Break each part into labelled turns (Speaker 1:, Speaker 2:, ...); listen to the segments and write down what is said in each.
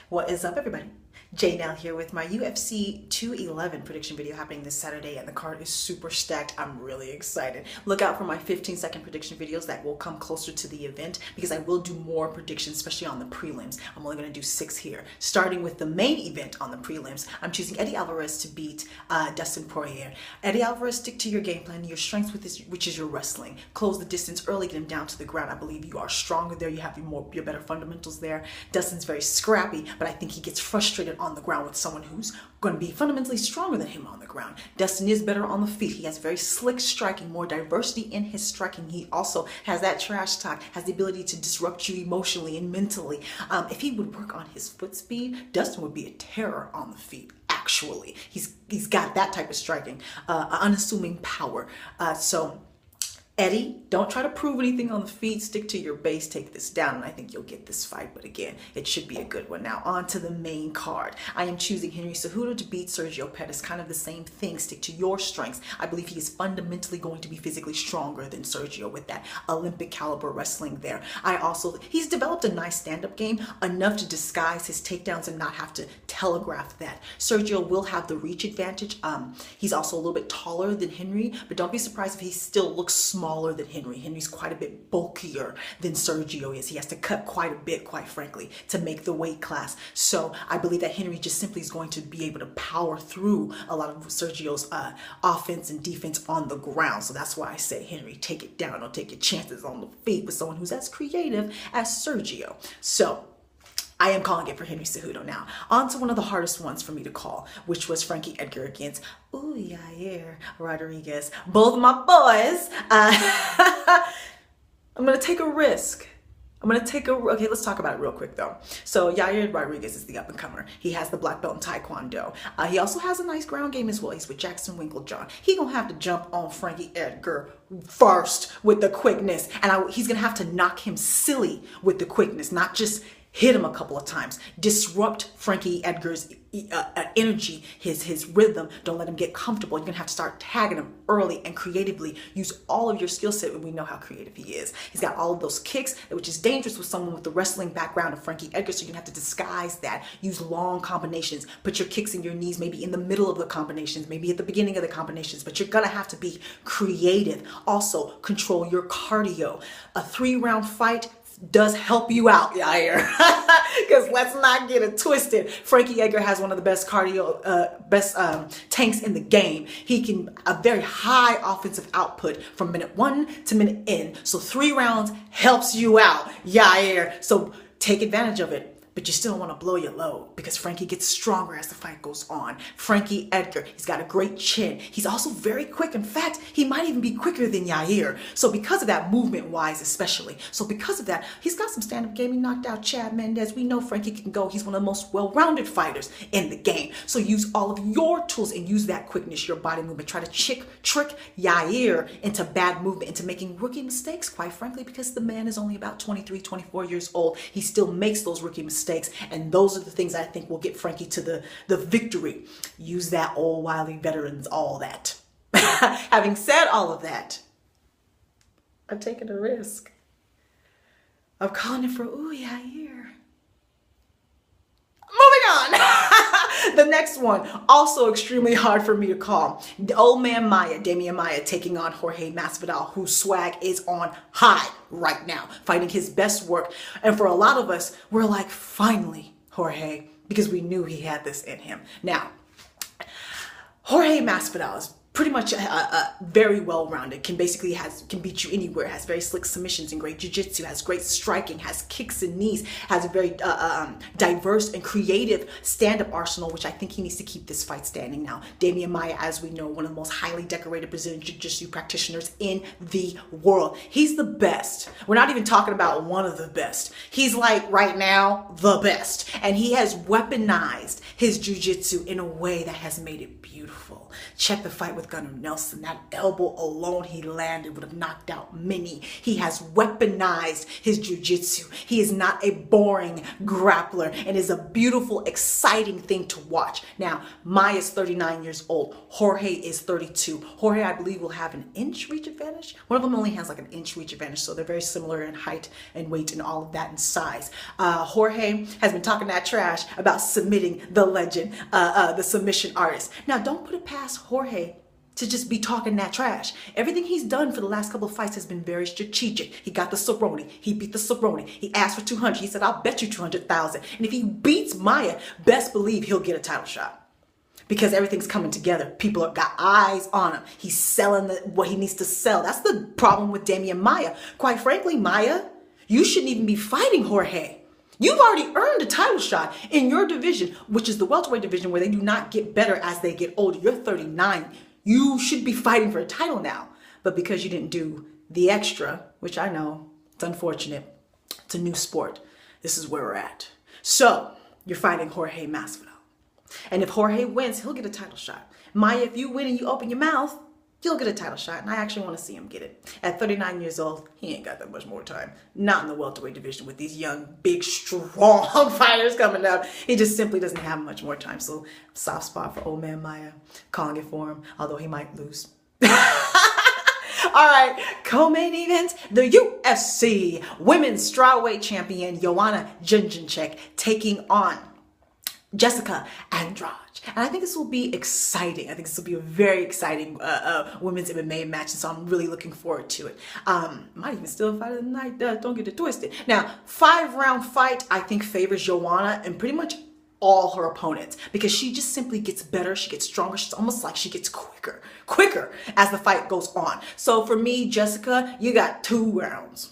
Speaker 1: What is up, everybody? Jay now here with my UFC 211 prediction video happening this Saturday, and the card is super stacked. I'm really excited. Look out for my 15-second prediction videos that will come closer to the event, because I will do more predictions, especially on the prelims. I'm only going to do 6 here. Starting with the main event on the prelims, I'm choosing Eddie Alvarez to beat Dustin Poirier. Eddie Alvarez, stick to your game plan, your strengths, which is your wrestling. Close the distance early, get him down to the ground. I believe you are stronger there. You have your better fundamentals there. Dustin's very scrappy, but I think he gets frustrated on the ground with someone who's going to be fundamentally stronger than him on the ground. Dustin is better on the feet. He has very slick striking, more diversity in his striking. He also has that trash talk, has the ability to disrupt you emotionally and mentally. If he would work on his foot speed, Dustin would be a terror on the feet. Actually, he's got that type of striking, unassuming power. So Eddie, don't try to prove anything on the feet. Stick to your base, take this down, and I think you'll get this fight. But again, it should be a good one. Now, on to the main card. I am choosing Henry Cejudo to beat Sergio Pettis. Kind of the same thing. Stick to your strengths. I believe he is fundamentally going to be physically stronger than Sergio with that Olympic caliber wrestling there. He's developed a nice stand-up game, enough to disguise his takedowns and not have to telegraph that. Sergio will have the reach advantage. He's also a little bit taller than Henry, but don't be surprised if he still looks smaller than Henry. Henry's quite a bit bulkier than Sergio is. He has to cut quite a bit, quite frankly, to make the weight class. So I believe that Henry just simply is going to be able to power through a lot of Sergio's offense and defense on the ground. So that's why I say, Henry, take it down. Don't take your chances on the feet with someone who's as creative as Sergio. So I am calling it for Henry Cejudo now. On to one of the hardest ones for me to call, which was Frankie Edgar against Yair Rodriguez. Both my boys. I'm going to take a risk. Okay, let's talk about it real quick though. So Yair Rodriguez is the up-and-comer. He has the black belt in Taekwondo. He also has a nice ground game as well. He's with Jackson Winklejohn. He's going to have to jump on Frankie Edgar first with the quickness. And he's going to have to knock him silly with the quickness, not just hit him a couple of times. Disrupt Frankie Edgar's energy, his rhythm. Don't let him get comfortable. You're gonna have to start tagging him early and creatively. Use all of your skill set, and we know how creative he is. He's got all of those kicks, which is dangerous with someone with the wrestling background of Frankie Edgar, so you're gonna have to disguise that. Use long combinations. Put your kicks in your knees, maybe in the middle of the combinations, maybe at the beginning of the combinations, but you're gonna have to be creative. Also, control your cardio. A 3-round fight does help you out, Yair. Because let's not get it twisted. Frankie Edgar has one of the best tanks in the game. He can a very high offensive output from minute 1 to minute end. So 3 rounds helps you out, Yair. So take advantage of it. But you still don't want to blow your load, because Frankie gets stronger as the fight goes on. Frankie Edgar, he's got a great chin. He's also very quick. In fact, he might even be quicker than Yair. So because of that, movement-wise especially. So because of that, he's got some stand-up game. He knocked out Chad Mendez. We know Frankie can go. He's one of the most well-rounded fighters in the game. So use all of your tools and use that quickness, your body movement. Try to trick Yair into bad movement, into making rookie mistakes, quite frankly, because the man is only about 23, 24 years old. He still makes those rookie mistakes. And those are the things I think will get Frankie to the victory. Use that old wily veterans, all that. Having said all of that, I'm taking a risk. I'm calling it for Yair. Moving on. The next one, also extremely hard for me to call. The old man Maia, Demian Maia, taking on Jorge Masvidal, whose swag is on high right now, fighting his best work. And for a lot of us, we're like, finally, Jorge, because we knew he had this in him. Now, Jorge Masvidal is pretty much very well-rounded, can beat you anywhere, has very slick submissions and great jiu-jitsu, has great striking, has kicks and knees, has a very diverse and creative stand-up arsenal, which I think he needs to keep this fight standing now. Demian Maia, as we know, one of the most highly decorated Brazilian jiu-jitsu practitioners in the world. He's the best. We're not even talking about one of the best. He's like, right now, the best. And he has weaponized his jiu-jitsu in a way that has made it beautiful. Check the fight with Gunnar Nelson. That elbow alone he landed would have knocked out many. He has weaponized his jiu-jitsu. He is not a boring grappler and is a beautiful, exciting thing to watch. Now, Maia is 39 years old. Jorge is 32. Jorge, I believe, will have an inch reach advantage. One of them only has like an inch reach advantage, so they're very similar in height and weight and all of that and size. Jorge has been talking that trash about submitting the legend, the submission artist. Now, don't put it past Jorge to just be talking that trash. Everything he's done for the last couple of fights has been very strategic. He got the Cerrone. He beat the Cerrone. He asked for 200. He said, I'll bet you 200,000. And if he beats Maia, best believe he'll get a title shot. Because everything's coming together. People have got eyes on him. He's selling what he needs to sell. That's the problem with Demian Maia. Quite frankly, Maia, you shouldn't even be fighting Jorge. You've already earned a title shot in your division, which is the welterweight division, where they do not get better as they get older. You're 39. You should be fighting for a title now. But because you didn't do the extra, which I know, it's unfortunate. It's a new sport. This is where we're at. So, you're fighting Jorge Masvidal. And if Jorge wins, he'll get a title shot. Maia, if you win and you open your mouth, you'll get a title shot, and I actually want to see him get it. At 39 years old, he ain't got that much more time. Not in the welterweight division with these young, big, strong fighters coming up. He just simply doesn't have much more time. So, soft spot for old man Maia. Calling it for him, although he might lose. All right, co-main event, the UFC Women's Strawweight Champion Joanna Jedrzejczyk taking on Jessica Andrade. And I think this will be exciting. I think this will be a very exciting women's MMA match, and so I'm really looking forward to it. Might even still fight of the night. Don't get it twisted. Now, 5-round fight, I think favors Joanna and pretty much all her opponents, because she just simply gets better. She gets stronger. She's almost like she gets quicker as the fight goes on. So for me, Jessica, you got 2 rounds.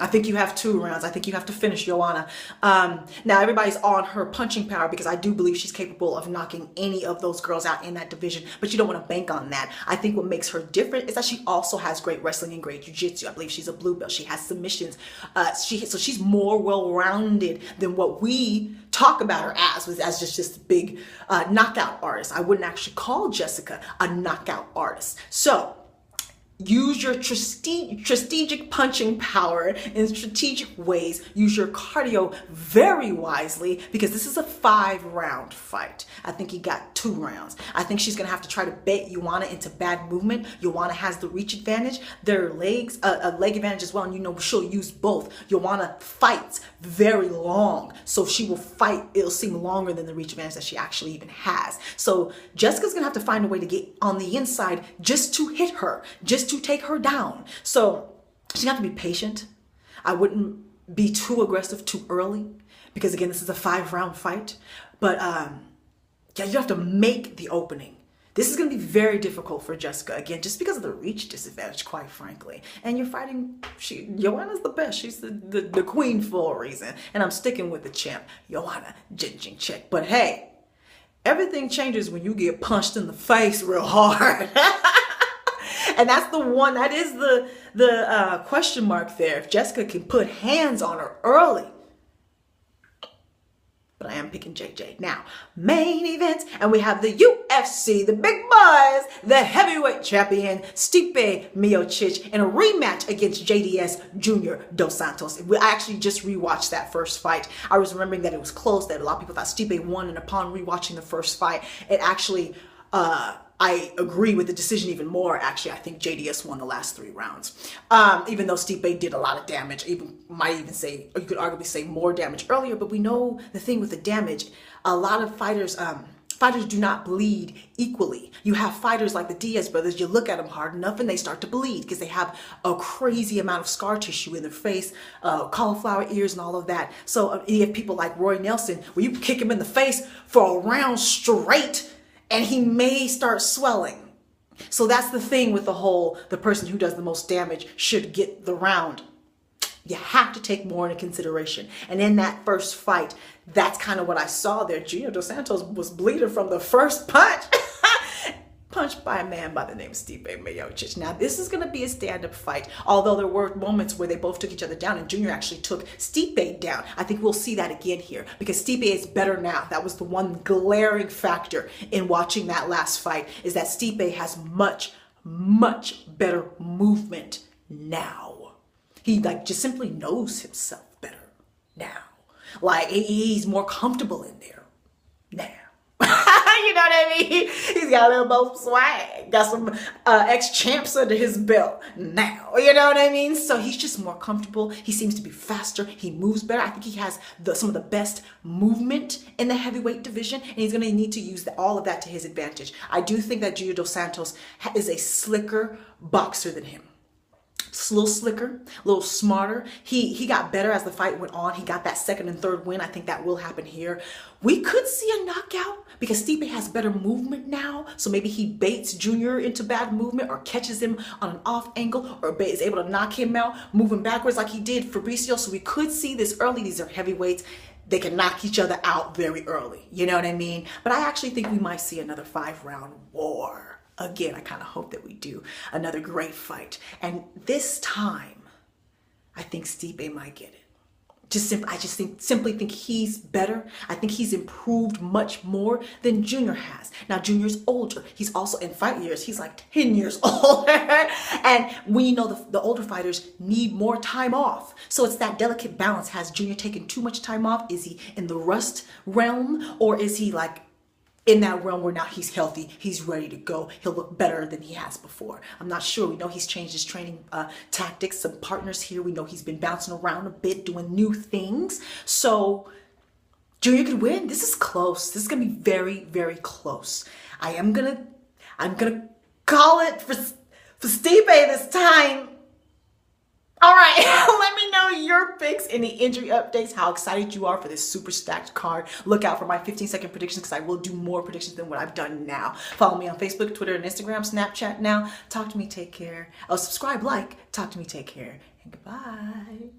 Speaker 1: I think you have 2 rounds. I think you have to finish Joanna. Now, everybody's on her punching power, because I do believe she's capable of knocking any of those girls out in that division, but you don't want to bank on that. I think what makes her different is that she also has great wrestling and great jiu-jitsu. I believe she's a blue belt. She has submissions. So she's more well-rounded than what we talk about her as just a big knockout artist. I wouldn't actually call Jessica a knockout artist. So, use your strategic punching power in strategic ways. Use your cardio very wisely, because this is a 5-round fight. I think he got 2 rounds. I think she's going to have to try to bait Joanna into bad movement. Joanna has the reach advantage. Their legs, a leg advantage as well, and you know she'll use both. Joanna fights very long, so she will fight. It'll seem longer than the reach advantage that she actually even has. So Jessica's going to have to find a way to get on the inside just to hit her, just to take her down. So she's gonna have to be patient. I wouldn't be too aggressive too early, because again, this is a 5-round fight. But yeah, you have to make the opening. This is gonna be very difficult for Jessica, again, just because of the reach disadvantage, quite frankly. And you're fighting, Joanna's the best. She's the queen for a reason. And I'm sticking with the champ, Joanna Jedrzejczyk. But hey, everything changes when you get punched in the face real hard. And that's the one, that is the question mark there. If Jessica can put hands on her early. But I am picking JJ. Now, main event, and we have the UFC, the big boys, the heavyweight champion, Stipe Micic, in a rematch against JDS Jr. dos Santos. I actually just rewatched that first fight. I was remembering that it was close, that a lot of people thought Stipe won, and upon rewatching the first fight, it actually, I agree with the decision even more. Actually, I think JDS won the last 3 rounds. Even though Stipe did a lot of damage, might even say, or you could arguably say more damage earlier, but we know the thing with the damage, a lot of fighters do not bleed equally. You have fighters like the Diaz brothers, you look at them hard enough and they start to bleed because they have a crazy amount of scar tissue in their face, cauliflower ears and all of that. So you have people like Roy Nelson, where you kick him in the face for a round straight and he may start swelling. So that's the thing with the person who does the most damage should get the round. You have to take more into consideration. And in that first fight, that's kind of what I saw there. Junior dos Santos was bleeding from the first punch. punched by a man by the name of Stipe Micic. Now, this is going to be a stand-up fight, although there were moments where they both took each other down, and Junior actually took Stipe down. I think we'll see that again here, because Stipe is better now. That was the one glaring factor in watching that last fight, is that Stipe has much, much better movement now. He just simply knows himself better now. He's more comfortable in there now. You know what I mean? He's got a little both swag. Got some ex-champs under his belt now. You know what I mean? So he's just more comfortable. He seems to be faster. He moves better. I think he has some of the best movement in the heavyweight division, and he's going to need to use all of that to his advantage. I do think that Junior Dos Santos is a slicker boxer than him. A little slicker, a little smarter. He got better as the fight went on. He got that second and third win. I think that will happen here. We could see a knockout because Stipe has better movement now. So maybe he baits Junior into bad movement or catches him on an off angle or is able to knock him out moving backwards like he did Fabricio. So we could see this early. These are heavyweights. They can knock each other out very early. You know what I mean? But I actually think we might see another 5-round war. Again, I kind of hope that we do another great fight. And this time, I think Stipe might get it. I just simply think he's better. I think he's improved much more than Junior has. Now, Junior's older. He's also, in fight years, he's like 10 years older. And we know the older fighters need more time off. So it's that delicate balance. Has Junior taken too much time off? Is he in the rust realm? Or is he in that realm where now he's healthy, he's ready to go, he'll look better than he has before? I'm not sure. We know he's changed his training tactics, some partners here. We know he's been bouncing around a bit, doing new things. So Junior could win. This is close. This is gonna be very, very close. I'm gonna call it for Stipe this time. All right, let me know your picks, any injury updates, how excited you are for this super stacked card. Look out for my 15-second predictions, because I will do more predictions than what I've done now. Follow me on Facebook, Twitter, and Instagram, Snapchat now. Talk to me, take care. Oh, subscribe, talk to me, take care, and goodbye.